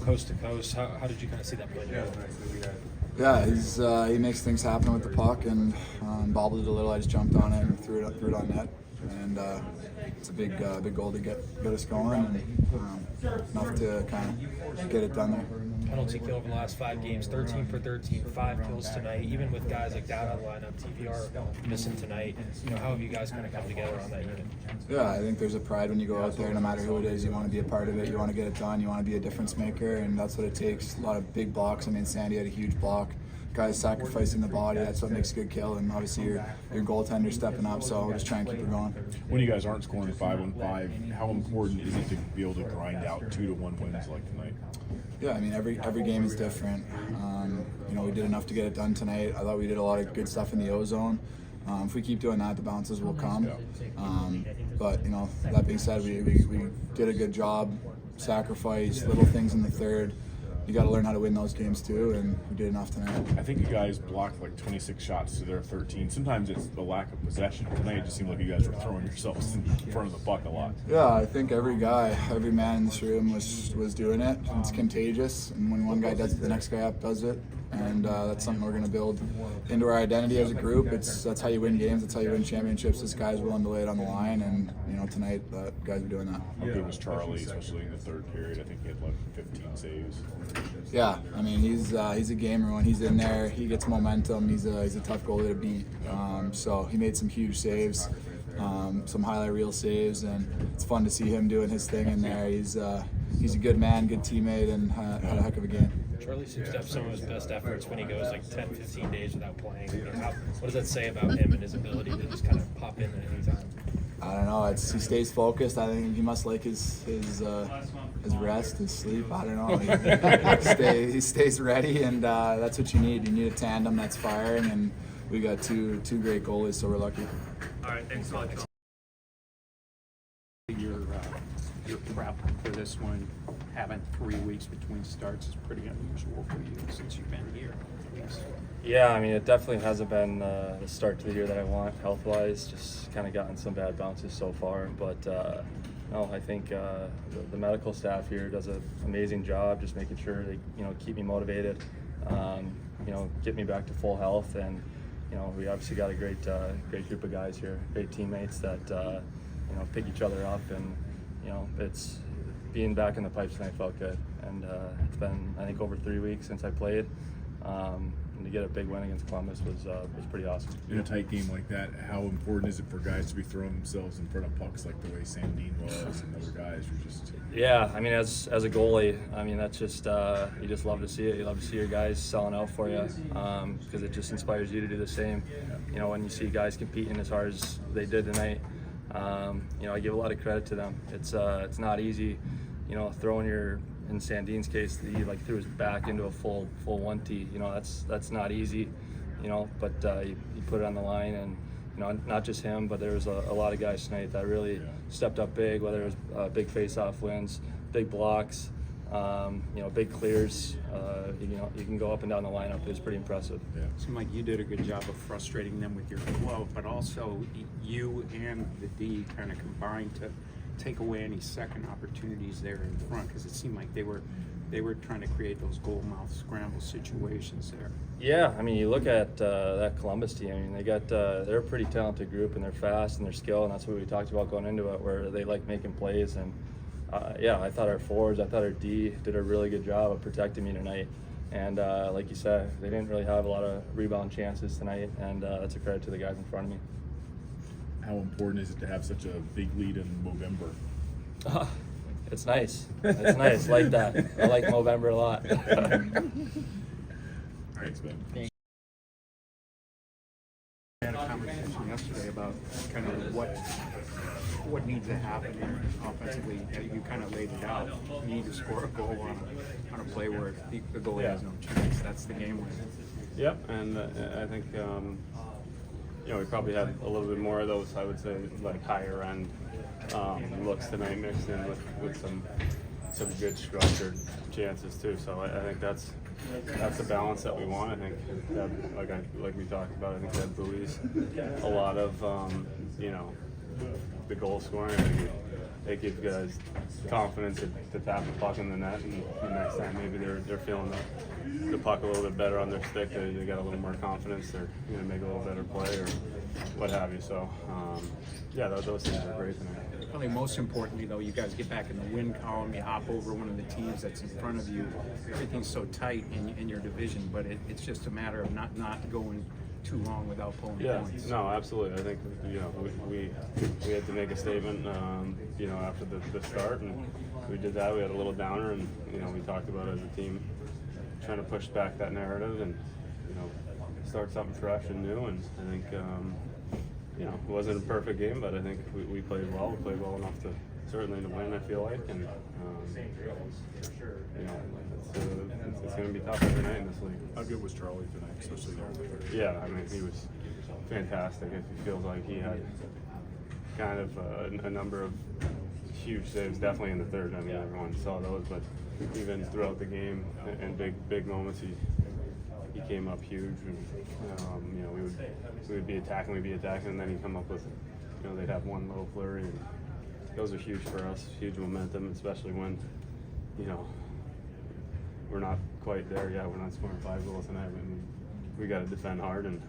coast to coast. How did you kind of see that play? Yeah, he makes things happen with the puck and bobbled it a little. I just jumped on it and threw it on net, and it's a big goal to get us going and enough to kind of get it done there. Penalty kill over the last 5 games, 13 for 13, 5 kills tonight. Even with guys like that on the lineup, TPR missing tonight. How have you guys kind of come together on that unit? Yeah, I think there's a pride when you go out there. No matter who it is, you want to be a part of it. You want to get it done. You want to be a difference maker, and that's what it takes. A lot of big blocks. I mean, Sandy had a huge block. Guys sacrificing the body. That's what makes a good kill. And obviously, your goaltender stepping up. So we'll just try and keep it going. When you guys aren't scoring 5-on-5, how important is it to be able to grind out 2-1 wins like tonight? Yeah, I mean, every game is different. We did enough to get it done tonight. I thought we did a lot of good stuff in the O-zone. If we keep doing that, the bounces will come. But that being said, we did a good job. Sacrifice, little things in the third. You got to learn how to win those games too, and we did enough tonight. I think you guys blocked like 26 shots to their 13. Sometimes it's the lack of possession. Tonight it just seemed like you guys were throwing yourselves in front of the puck a lot. Yeah, I think every man in this room was doing it. It's contagious, and when one guy does it, the next guy up does it, and that's something we're going to build into our identity as a group. That's how you win games. That's how you win championships. This guy's willing to lay it on the line, and tonight guys are doing that. How good was Charlie, especially in the third period? I think he had like 15 saves. Yeah, I mean he's a gamer. When he's in there, he gets momentum. He's a tough goalie to beat. So he made some huge saves, some highlight reel saves, and it's fun to see him doing his thing in there. He's a good man, good teammate, and had a heck of a game. Charlie seems to have some of his best efforts when he goes like 10, 15 days without playing. What does that say about him and his ability to just kind of pop in at any time? I don't know. He stays focused. I think he must like his rest, his sleep. I don't know. He stays ready, and that's what you need. You need a tandem that's firing, and we got two great goalies, so we're lucky. All right, thanks a lot. Your prep for this one, having 3 weeks between starts is pretty unusual for you since you've been here. Yeah, I mean, it definitely hasn't been the start to the year that I want health-wise. Just kind of gotten some bad bounces so far, but no, I think the medical staff here does an amazing job, just making sure they keep me motivated, get me back to full health, and we obviously got a great group of guys here, great teammates that pick each other up, and it's being back in the pipes tonight felt good, and it's been I think over 3 weeks since I played. And to get a big win against Columbus was pretty awesome. In a tight game like that, how important is it for guys to be throwing themselves in front of pucks like the way Sandine was and other guys were just? Yeah, I mean, as a goalie, I mean that's just you just love to see it. You love to see your guys selling out for you because it just inspires you to do the same. When you see guys competing as hard as they did tonight, I give a lot of credit to them. It's not easy, throwing in Sandine's case, he threw his back into a full 1T. That's not easy, but you put it on the line, and not just him, but there was a lot of guys tonight that really stepped up big, whether it was big face-off wins, big blocks, big clears. You can go up and down the lineup. It was pretty impressive. Yeah. It seemed like you did a good job of frustrating them with your glove, but also you and the D kind of combined to take away any second opportunities there in front, because it seemed like they were trying to create those goal mouth scramble situations there. Yeah, I mean, you look at that Columbus team. I mean, they're a pretty talented group, and they're fast and they're skilled, and that's what we talked about going into it, where they like making plays. And I thought our forwards, I thought our D did a really good job of protecting me tonight. And like you said, they didn't really have a lot of rebound chances tonight, and that's a credit to the guys in front of me. How important is it to have such a big lead in Movember? It's nice. It's nice. Like that. I like Movember a lot. Thanks, Ben. We had a conversation yesterday about kind of what needs to happen offensively. You kind of laid it out. You need to score a goal on a play where the goalie has no chance. That's the game winner. Yep, and I think we probably had a little bit more of those, I would say, like higher end looks tonight mixed in with some good structured chances too. So I think that's the balance that we want. I think that, like we talked about, I think that buoys a lot of the goal scoring. I think it gives guys confidence to tap the puck in the net, and the next time maybe they're feeling the puck a little bit better on their stick. They got a little more confidence. They're going to make a little better play or what have you. So yeah, those things are great tonight. Probably most importantly, though, you guys get back in the win column, you hop over one of the teams that's in front of you. Everything's so tight in your division, but it's just a matter of not going too long without pulling points. No, absolutely. I think we had to make a statement, after the start, and we did that. We had a little downer, and we talked about it as a team trying to push back that narrative and start something fresh and new. And I think it wasn't a perfect game, but I think we played well. We played well enough to certainly to win, I feel like, and it's going to be tough every night in this league. How good was Charlie tonight, especially there in the third? Yeah, I mean, he was fantastic. It feels like he had kind of a number of huge saves, definitely in the third. I mean, everyone saw those, but even throughout the game and big moments, he came up huge. And, we would be attacking, and then he'd come up with, they'd have one little flurry, and those are huge for us, huge momentum, especially when, we're not quite there yet. We're not scoring 5 goals tonight. I mean, we got to defend hard, and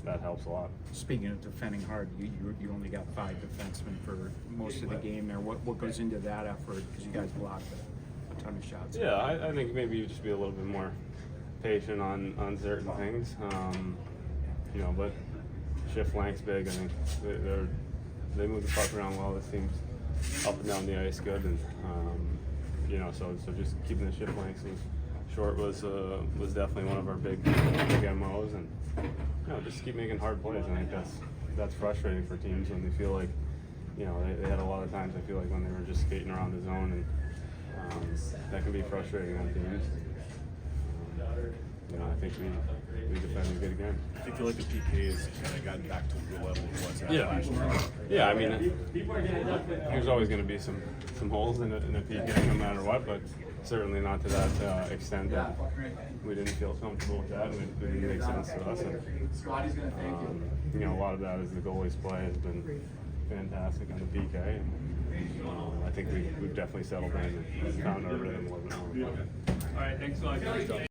that helps a lot. Speaking of defending hard, you only got 5 defensemen for most of the game there. What goes into that effort? Because you guys blocked a ton of shots. Yeah, I think maybe you just be a little bit more patient on certain things. But shift flank's big. I think they move the puck around well. This team's up and down the ice good, and so just keeping the shift flanks short was definitely one of our big MOs, and just keep making hard plays. I think that's frustrating for teams when they feel like they had a lot of times. I feel like when they were just skating around the zone, and that can be frustrating on teams. I think we defended good again. I feel like the PK has kind of gotten back to the level it was at last year. Yeah, I mean, there's always going to be some holes in a PK no matter what, but certainly not to that extent that we didn't feel comfortable with that, and it didn't make sense to us. And, a lot of that is the goalie's play has been fantastic on the PK. And, I think we've definitely settled in and found our rhythm a little bit more. All right, thanks a lot, guys.